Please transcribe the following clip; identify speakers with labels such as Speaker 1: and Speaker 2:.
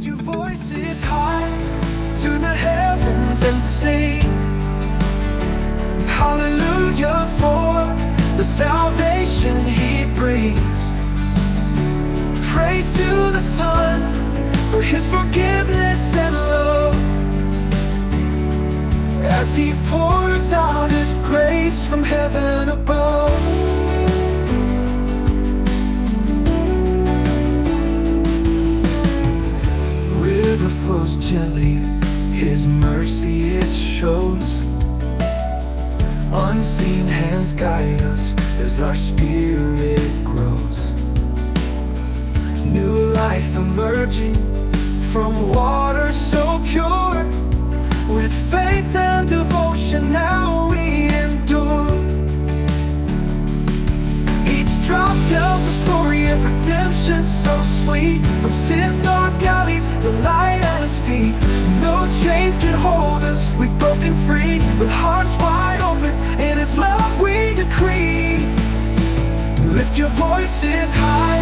Speaker 1: Lift your voices high to the heavens and sing hallelujah for the salvation He brings. Praise to the Son for His forgiveness and love, as He pours out His grace from heaven above. River flows gently, His mercy it shows. Unseen hands guide us as our spirit grows. New life emerging from water so pure. With faith and devotion now we endure. Each drop tells a story of redemption so sweet. From sin's dark alleys to light at His feet, no chains can hold us, we've broken free. With hearts wide open, in His love we decree. Lift your voices high